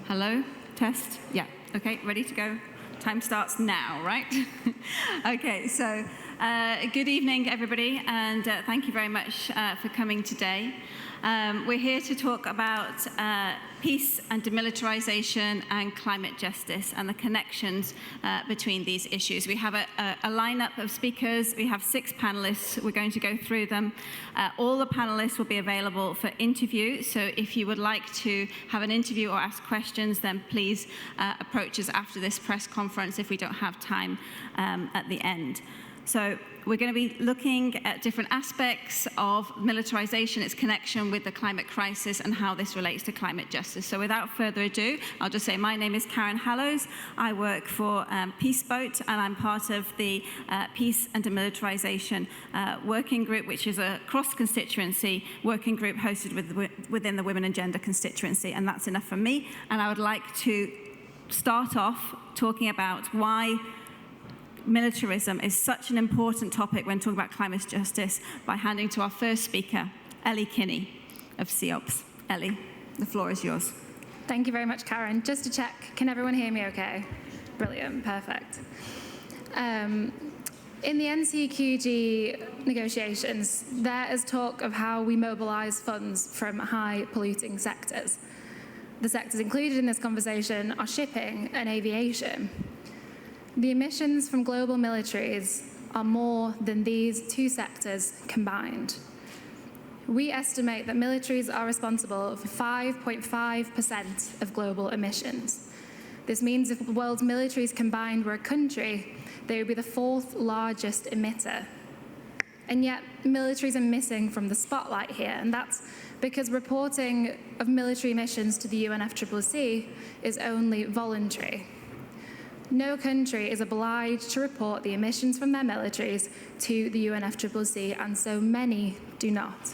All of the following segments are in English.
Hello? Test? Yeah. Okay, ready to go? Time starts now, right? Okay, so good evening, everybody, and thank you very much for coming today. We're here to talk about peace and demilitarization and climate justice and the connections between these issues. We have a lineup of speakers. We have 6 panelists. We're going to go through them. All the panelists will be available for interview, so if you would like to have an interview or ask questions, then please approach us after this press conference if we don't have time at the end. So we're going to be looking at different aspects of militarization, its connection with the climate crisis, and how this relates to climate justice. So without further ado, I'll just say my name is Karen Hallows. I work for Peace Boat, and I'm part of the Peace and Demilitarization Working Group, which is a cross-constituency working group hosted within the Women and Gender constituency. And that's enough from me. And I would like to start off talking about why militarism is such an important topic when talking about climate justice by handing to our first speaker, Ellie Kinney of CEOPS. Ellie, the floor is yours. Thank you very much, Karen. Just to check, can everyone hear me okay? Brilliant, perfect. In the NCQG negotiations, there is talk of how we mobilize funds from high polluting sectors. The sectors included in this conversation are shipping and aviation. The emissions from global militaries are more than these 2 sectors combined. We estimate that militaries are responsible for 5.5% of global emissions. This means if the world's militaries combined were a country, they would be the 4th largest emitter. And yet, militaries are missing from the spotlight here, and that's because reporting of military emissions to the UNFCCC is only voluntary. No country is obliged to report the emissions from their militaries to the UNFCCC, and so many do not.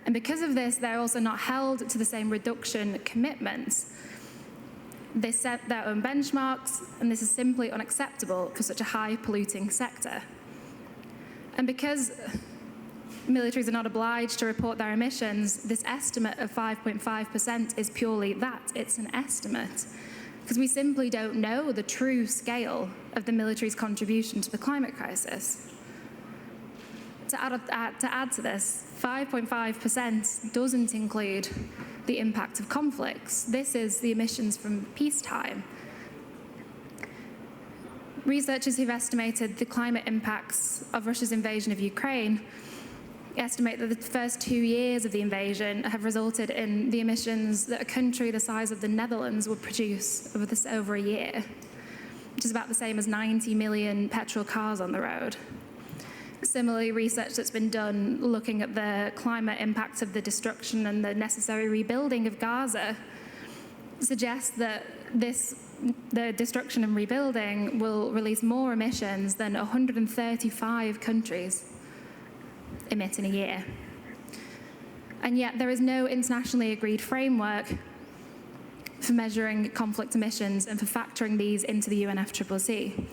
And because of this, they're also not held to the same reduction commitments. They set their own benchmarks, and this is simply unacceptable for such a high polluting sector. And because militaries are not obliged to report their emissions, this estimate of 5.5% is purely that. It's an estimate, because we simply don't know the true scale of the military's contribution to the climate crisis. To add to this, 5.5% doesn't include the impact of conflicts. This is the emissions from peacetime. Researchers who've estimated the climate impacts of Russia's invasion of Ukraine estimate that the first 2 years of the invasion have resulted in the emissions that a country the size of the Netherlands would produce over a year, which is about the same as 90 million petrol cars on the road. Similarly, research that's been done looking at the climate impacts of the destruction and the necessary rebuilding of Gaza suggests that the destruction and rebuilding will release more emissions than 135 countries emit in a year. And yet there is no internationally agreed framework for measuring conflict emissions and for factoring these into the UNFCCC.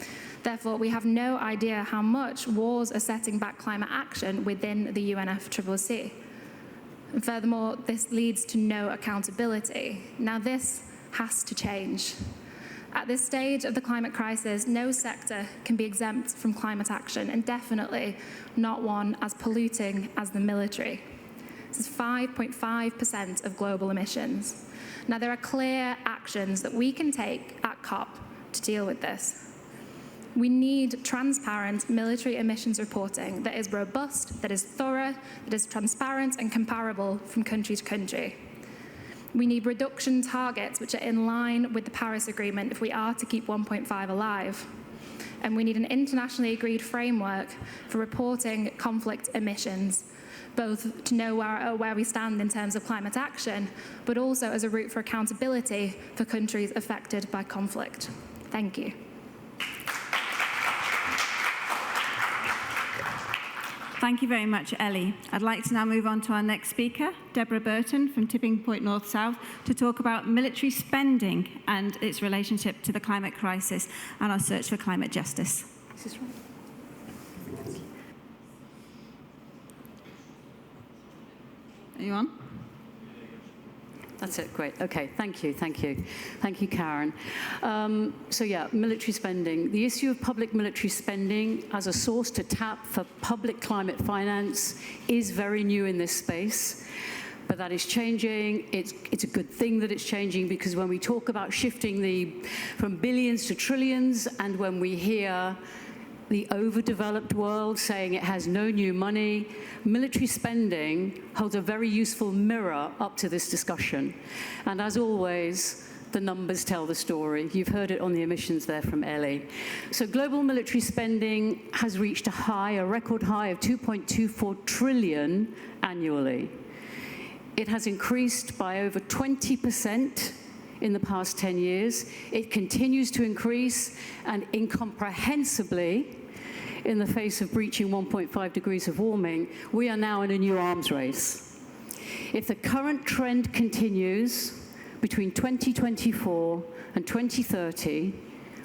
Therefore, we have no idea how much wars are setting back climate action within the UNFCCC. And furthermore, this leads to no accountability. Now, this has to change. At this stage of the climate crisis, no sector can be exempt from climate action, and definitely not one as polluting as the military. This is 5.5% of global emissions. Now, there are clear actions that we can take at COP to deal with this. We need transparent military emissions reporting that is robust, that is thorough, that is transparent and comparable from country to country. We need reduction targets which are in line with the Paris Agreement if we are to keep 1.5 alive. And we need an internationally agreed framework for reporting conflict emissions, both to know where we stand in terms of climate action, but also as a route for accountability for countries affected by conflict. Thank you. Thank you very much, Ellie. I'd like to now move on to our next speaker, Deborah Burton from Tipping Point North South, to talk about military spending and its relationship to the climate crisis and our search for climate justice. Are you on? That's it, great. Okay, thank you. Thank you, Karen. So yeah, military spending. The issue of public military spending as a source to tap for public climate finance is very new in this space. But that is changing. It's a good thing that it's changing, because when we talk about shifting from billions to trillions, and when we hear the overdeveloped world saying it has no new money, military spending holds a very useful mirror up to this discussion. And as always, the numbers tell the story. You've heard it on the emissions there from Ellie. So global military spending has reached a record high of 2.24 trillion annually. It has increased by over 20% in the past 10 years. It continues to increase, and incomprehensibly, in the face of breaching 1.5 degrees of warming, we are now in a new arms race. If the current trend continues between 2024 and 2030,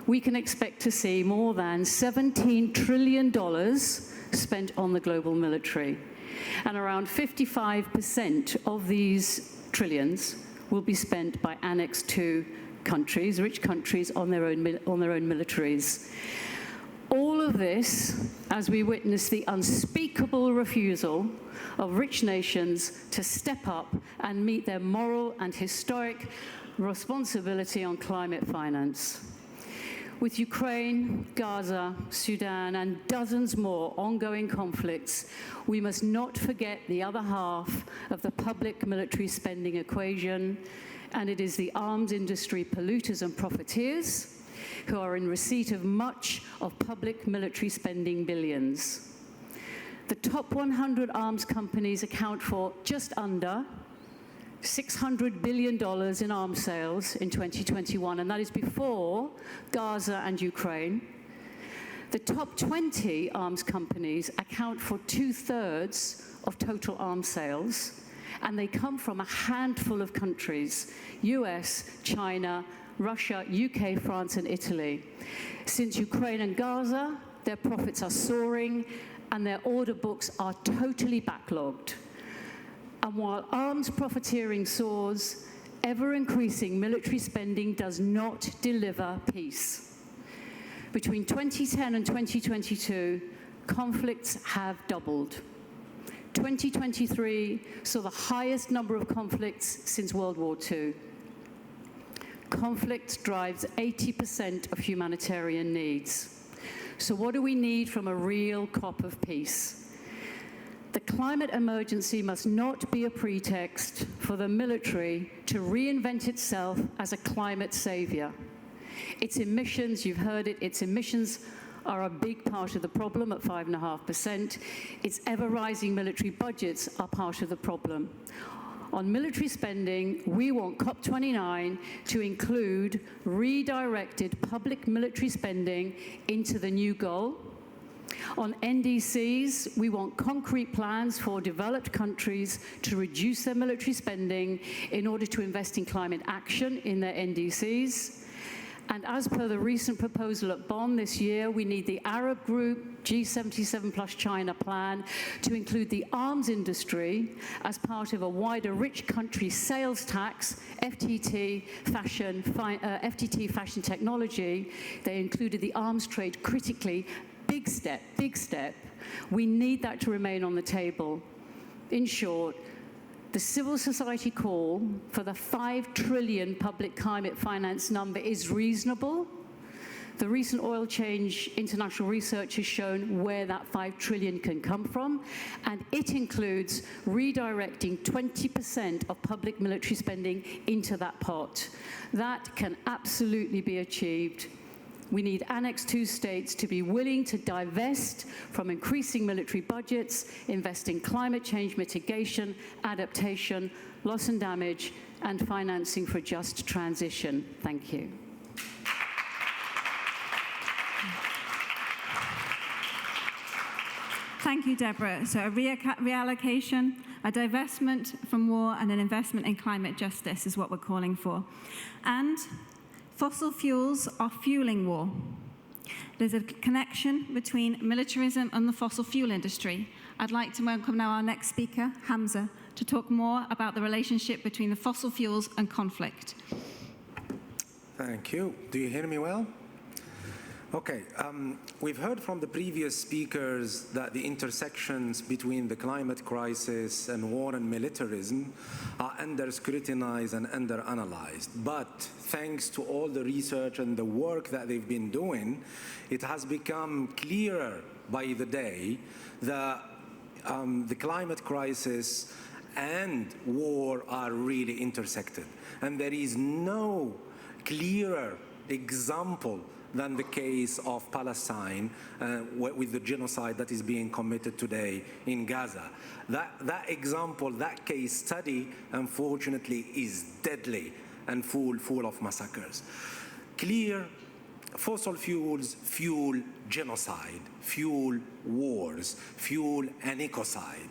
we can expect to see more than $17 trillion spent on the global military. And around 55% of these trillions will be spent by Annex II countries, rich countries, on their own militaries. All of this as we witness the unspeakable refusal of rich nations to step up and meet their moral and historic responsibility on climate finance. With Ukraine, Gaza, Sudan, and dozens more ongoing conflicts, we must not forget the other half of the public military spending equation, and it is the arms industry polluters and profiteers who are in receipt of much of public military spending billions. The top 100 arms companies account for just under $600 billion in arms sales in 2021, and that is before Gaza and Ukraine. The top 20 arms companies account for 2/3 of total arms sales, and they come from a handful of countries: US, China, Russia, UK, France, and Italy. Since Ukraine and Gaza, their profits are soaring, and their order books are totally backlogged. And while arms profiteering soars, ever-increasing military spending does not deliver peace. Between 2010 and 2022, conflicts have doubled. 2023 saw the highest number of conflicts since World War II. Conflict drives 80% of humanitarian needs. So what do we need from a real COP of peace? The climate emergency must not be a pretext for the military to reinvent itself as a climate savior. Its emissions, you've heard it, its emissions are a big part of the problem at 5.5%. Its ever-rising military budgets are part of the problem. On military spending, we want COP29 to include redirected public military spending into the new goal. On NDCs, we want concrete plans for developed countries to reduce their military spending in order to invest in climate action in their NDCs. And as per the recent proposal at Bonn this year, we need the Arab Group G77 plus China plan to include the arms industry as part of a wider rich country sales tax, FTT fashion technology. They included the arms trade critically. Big step, big step. We need that to remain on the table. In short, the civil society call for the 5 trillion public climate finance number is reasonable. The recent oil change international research has shown where that 5 trillion can come from, and it includes redirecting 20% of public military spending into that pot. That can absolutely be achieved. We need Annex II states to be willing to divest from increasing military budgets, invest in climate change mitigation, adaptation, loss and damage, and financing for just transition. Thank you. Thank you, Deborah. So a reallocation, a divestment from war, and an investment in climate justice is what we're calling for. And fossil fuels are fueling war. There's a connection between militarism and the fossil fuel industry. I'd like to welcome now our next speaker, Hamza, to talk more about the relationship between the fossil fuels and conflict. Thank you. Do you hear me well? Okay, we've heard from the previous speakers that the intersections between the climate crisis and war and militarism are under-scrutinized and under-analyzed. But thanks to all the research and the work that they've been doing, it has become clearer by the day that the climate crisis and war are really intersected. And there is no clearer example than the case of Palestine with the genocide that is being committed today in Gaza. That example, that case study, unfortunately, is deadly and full of massacres. Clear fossil fuels fuel genocide, fuel wars, fuel an ecocide.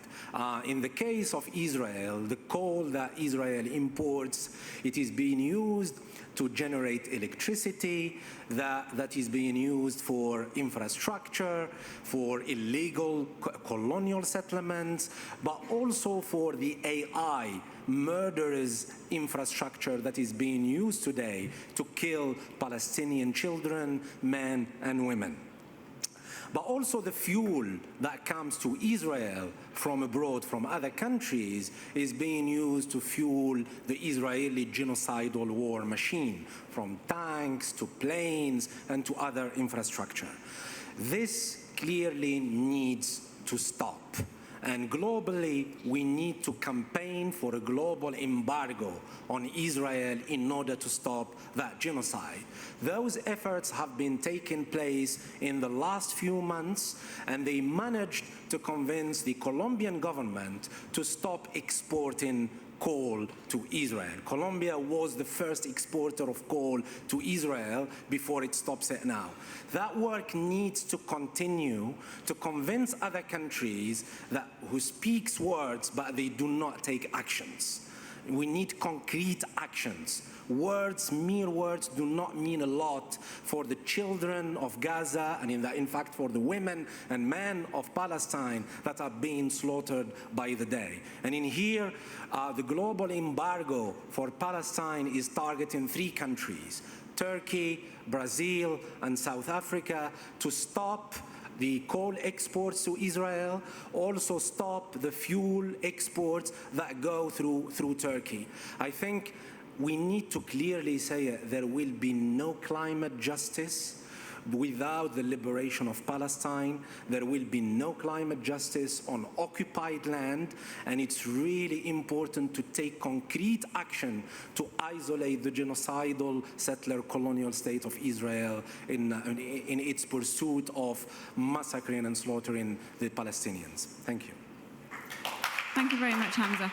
In the case of Israel, the coal that Israel imports, it is being used to generate electricity that is being used for infrastructure, for illegal colonial settlements, but also for the AI murderous infrastructure that is being used today to kill Palestinian children, men, and women. But also the fuel that comes to Israel from abroad, from other countries, is being used to fuel the Israeli genocidal war machine, from tanks to planes and to other infrastructure. This clearly needs to stop. And globally, we need to campaign for a global embargo on Israel in order to stop that genocide. Those efforts have been taking place in the last few months, and they managed to convince the Colombian government to stop exporting coal to Israel. Colombia was the first exporter of coal to Israel before it stops it now. That work needs to continue to convince other countries who speaks words but they do not take actions. We need concrete actions. Words, mere words, do not mean a lot for the children of Gaza and in fact for the women and men of Palestine that are being slaughtered by the day. And in here, the global embargo for Palestine is targeting 3 countries, Turkey, Brazil, and South Africa, to stop the coal exports to Israel, also stop the fuel exports that go through Turkey. I think we need to clearly say there will be no climate justice without the liberation of Palestine. There will be no climate justice on occupied land, and it's really important to take concrete action to isolate the genocidal settler colonial state of Israel in its pursuit of massacring and slaughtering the Palestinians. Thank you. Thank you very much, Hamza.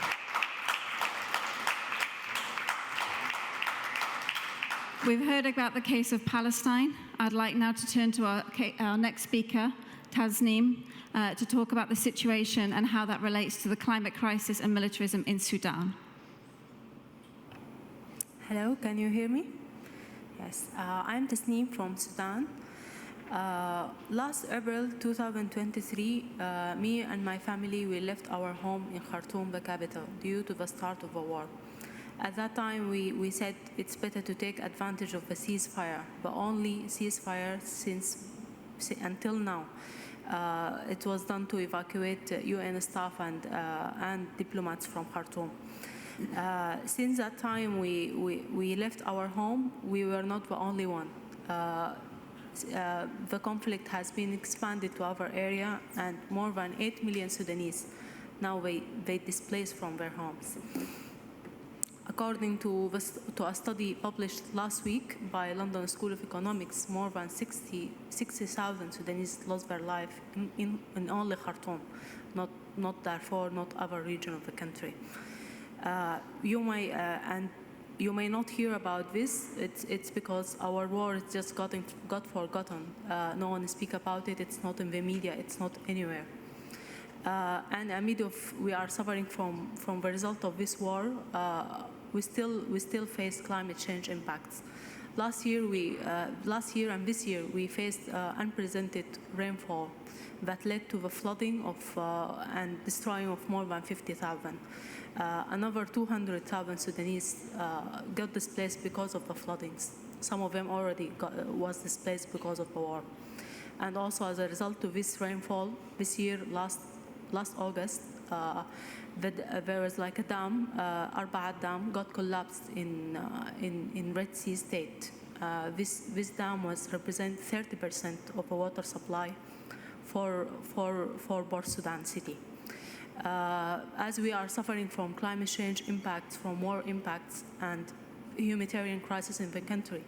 We've heard about the case of Palestine. I'd like now to turn to our next speaker, Tasneem, to talk about the situation and how that relates to the climate crisis and militarism in Sudan. Hello, can you hear me? Yes, I'm Tasneem from Sudan. Last April 2023, me and my family, we left our home in Khartoum, the capital, due to the start of a war. At that time, we said it's better to take advantage of the ceasefire, but only ceasefire until now. It was done to evacuate UN staff and diplomats from Khartoum. Since that time, we left our home. We were not the only one. The conflict has been expanded to our area, and more than 8 million Sudanese now they displaced from their homes. According to a study published last week by London School of Economics, more than 60,000 Sudanese lost their life in only Khartoum, not Darfur, not other region of the country. You may not hear about this. It's because our war just got forgotten. No one speak about it. It's not in the media. It's not anywhere. And amid we are suffering from the result of this war, we still face climate change impacts. Last year and this year, we faced unprecedented rainfall that led to the flooding of and destroying of more than 50,000. Another 200,000 Sudanese got displaced because of the floodings. Some of them already was displaced because of the war. And also as a result of this rainfall, this year, last August, there was like a dam, Arbaat Dam, got collapsed in Red Sea state. This dam was represent 30% of the water supply for Port Sudan city. As we are suffering from climate change impacts, from war impacts, and humanitarian crisis in the country,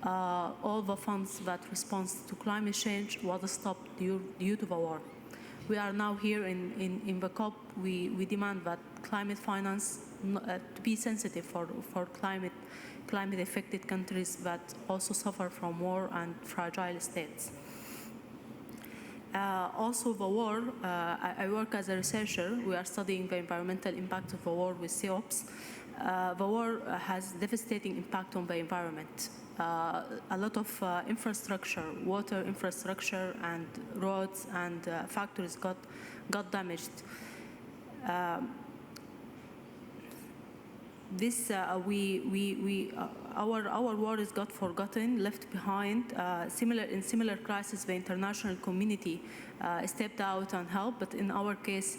all the funds that respond to climate change was stopped due to the war. We are now here in the COP. We demand that climate finance to be sensitive for climate affected countries that also suffer from war and fragile states. Also the war, I work as a researcher. We are studying the environmental impact of the war with COPs. The war has devastating impact on the environment. A lot of infrastructure, water infrastructure and roads and factories got damaged. Our wars got forgotten, left behind. In similar crises, the international community stepped out and helped, but in our case,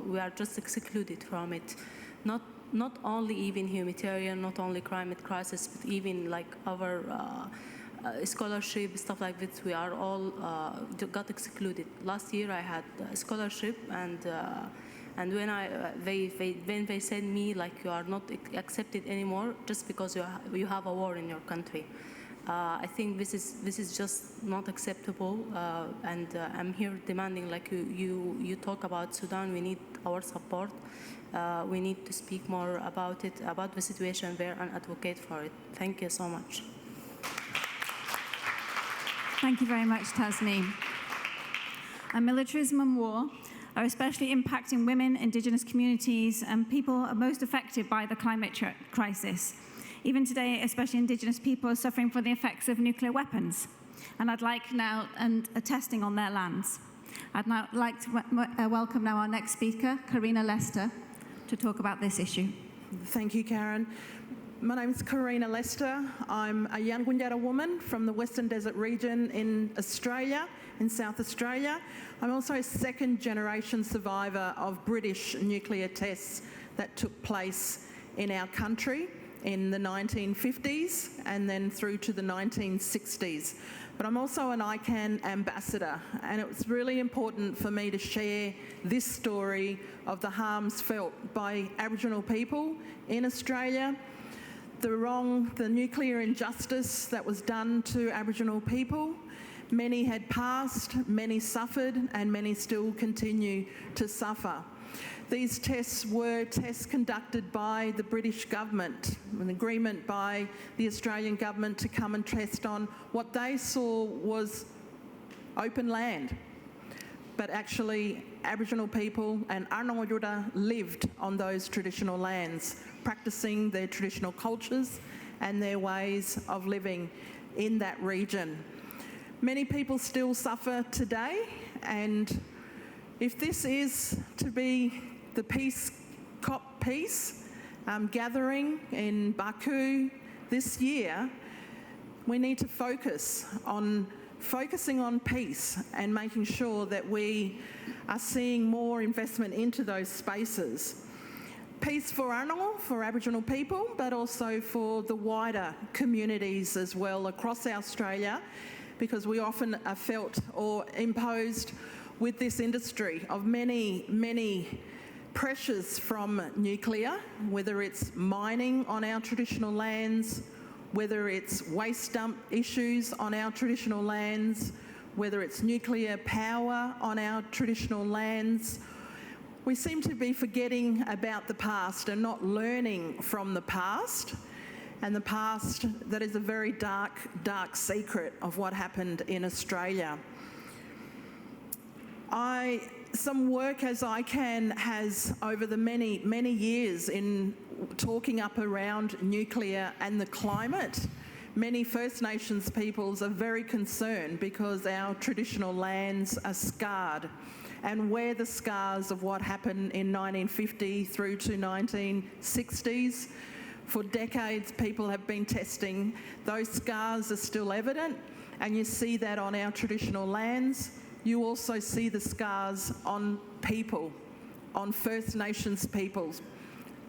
we are just excluded from it. Not only even humanitarian, not only climate crisis, but even like our scholarship, stuff like this, we are all got excluded. Last year I had a scholarship, and when they said me like you are not accepted anymore just because you have a war in your country. I think this is just not acceptable, and I'm here demanding, like you talk about Sudan, we need our support. We need to speak more about it, about the situation there, and advocate for it. Thank you so much. Thank you very much, Tasneem. Militarism and war are especially impacting women, indigenous communities, and people most affected by the climate crisis. Even today, especially indigenous people are suffering from the effects of nuclear weapons. And I'd like now, and testing on their lands. I'd now like to welcome now our next speaker, Karina Lester, to talk about this issue. Thank you, Karen. My name is Karina Lester. I'm a Yankunytjatjara woman from the Western Desert region in Australia, in South Australia. I'm also a second-generation survivor of British nuclear tests that took place in our country in the 1950s and then through to the 1960s. But I'm also an ICANN ambassador, and it was really important for me to share this story of the harms felt by Aboriginal people in Australia, the nuclear injustice that was done to Aboriginal people. Many had passed, many suffered, and many still continue to suffer. These tests were tests conducted by the British government, an agreement by the Australian government to come and test on what they saw was open land. But actually, Aboriginal people and Arnawajura lived on those traditional lands, practicing their traditional cultures and their ways of living in that region. Many people still suffer today, and if this is to be the COP peace gathering in Baku this year, we need to focusing on peace and making sure that we are seeing more investment into those spaces. Peace for Arnawal, for Aboriginal people, but also for the wider communities as well across Australia, because we often are felt or imposed with this industry of many pressures from nuclear, whether it's mining on our traditional lands, whether it's waste dump issues on our traditional lands, whether it's nuclear power on our traditional lands. We seem to be forgetting about the past and not learning from the past, and the past that is a very dark secret of what happened in Australia. Some work as ICANN has over the many years in talking up around nuclear and the climate many First Nations peoples are very concerned because our traditional lands are scarred, and we're the scars of what happened in 1950 through to 1960s. For decades, people have been testing. Those scars are still evident, and you see that on our traditional lands. You also see the scars on people, on First Nations peoples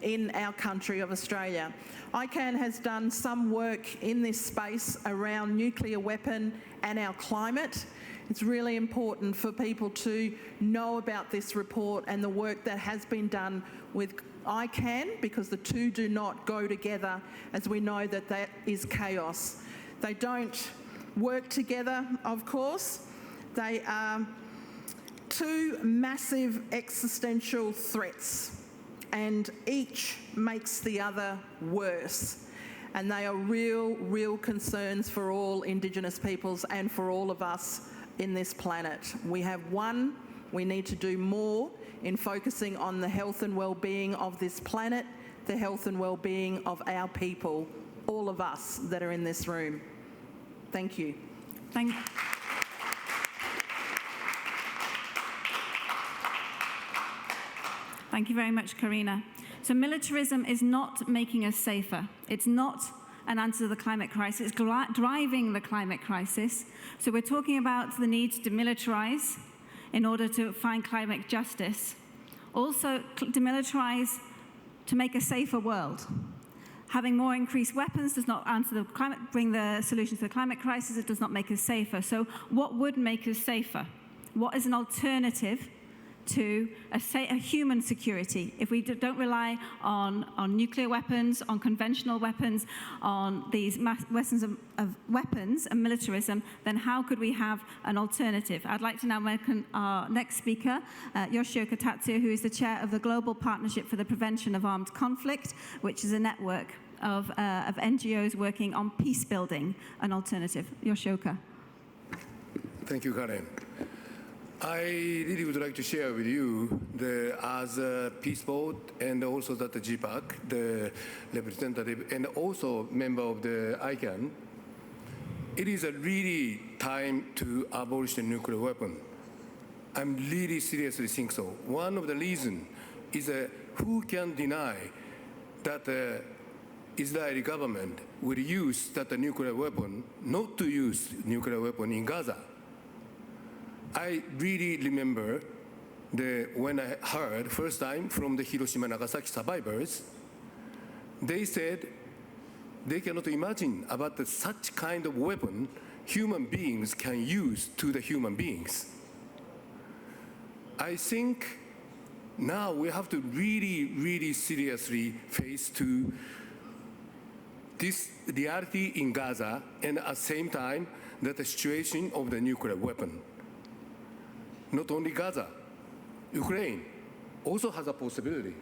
in our country of Australia. ICANN has done some work in this space around nuclear weapon and our climate. It's really important for people to know about this report and the work that has been done with ICANN, because the two do not go together, as we know that that is chaos. They don't work together, of course. They are two massive existential threats, and each makes the other worse. And they are real concerns for all Indigenous peoples and for all of us in this planet. We have one. We need to do more in focusing on the health and well-being of this planet, the health and well-being of our people, all of us that are in this room. Thank you. Thank you very much, Karina. So militarism is not making us safer. It's not an answer to the climate crisis. It's driving the climate crisis. So we're talking about the need to demilitarize in order to find climate justice. Also, demilitarize to make a safer world. Having more increased weapons does not answer the climate, bring the solution to the climate crisis. It does not make us safer. So what would make us safer? What is an alternative to a human security? If we don't rely on nuclear weapons, on conventional weapons, on these weapons of weapons and militarism, then how could we have an alternative? I'd like to now welcome our next speaker, Yoshioka Tatsuya, who is the chair of the Global Partnership for the Prevention of Armed Conflict, which is a network of NGOs working on peace building, an alternative. Yoshioka. Thank you, Karen. I really would like to share with you, as a peace board and also that the GPAC, the representative and also member of the ICANN, it is a really time to abolish the nuclear weapon. I'm really seriously think so. One of the reasons is who can deny that the Israeli government will use that nuclear weapon, not to use nuclear weapon in Gaza. I really remember when I heard first time from the Hiroshima Nagasaki survivors, they said they cannot imagine about such kind of weapon human beings can use to the human beings. I think now we have to really seriously face to this reality in Gaza, and at the same time that the situation of the nuclear weapon. Not only Gaza, Ukraine also has a possibility.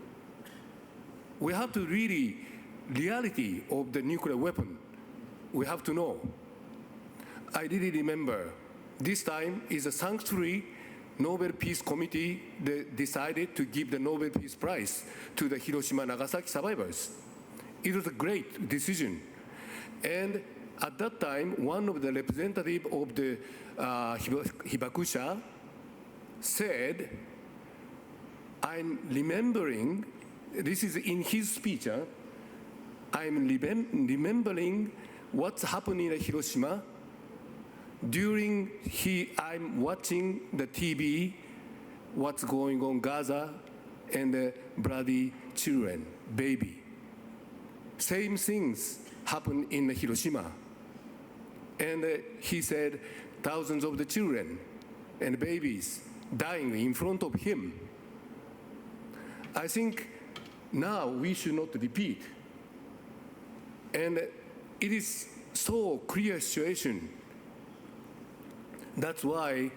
We have to reality of the nuclear weapon. We have to know. I really remember this time is a sanctuary Nobel Peace Committee that decided to give the Nobel Peace Prize to the Hiroshima Nagasaki survivors. It was a great decision. And at that time, one of the representatives of the Hibakusha said, I'm remembering, this is in his speech, I'm remembering what's happening in Hiroshima during I'm watching the TV, what's going on Gaza and the bloody children, baby. Same things happen in Hiroshima. And he said thousands of the children and babies dying in front of him. I think now we should not repeat. And it is so clear situation. That's why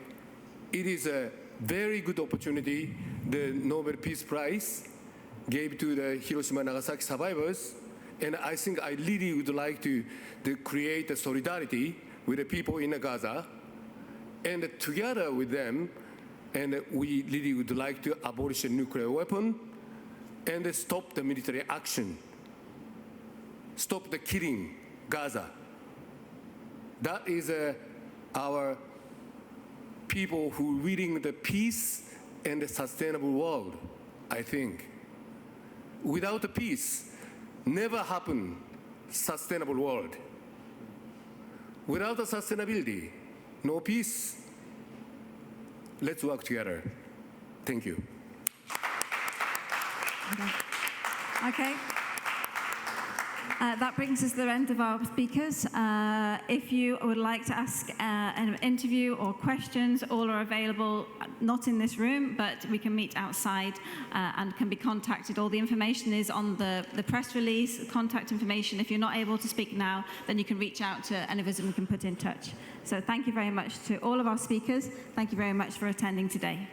it is a very good opportunity the Nobel Peace Prize gave to the Hiroshima Nagasaki survivors. And I think I really would like to create a solidarity with the people in Gaza, and together with them, and we really would like to abolish a nuclear weapon and stop the military action, stop the killing Gaza. That is our people who reading the peace and the sustainable world, I think. Without the peace, never happen sustainable world. Without the sustainability, no peace. Let's work together. Thank you. Okay. That brings us to the end of our speakers. If you would like to ask an interview or questions, all are available, not in this room, but we can meet outside and can be contacted. All the information is on the press release, contact information. If you're not able to speak now, then you can reach out to any of us and we can put in touch. So thank you very much to all of our speakers. Thank you very much for attending today.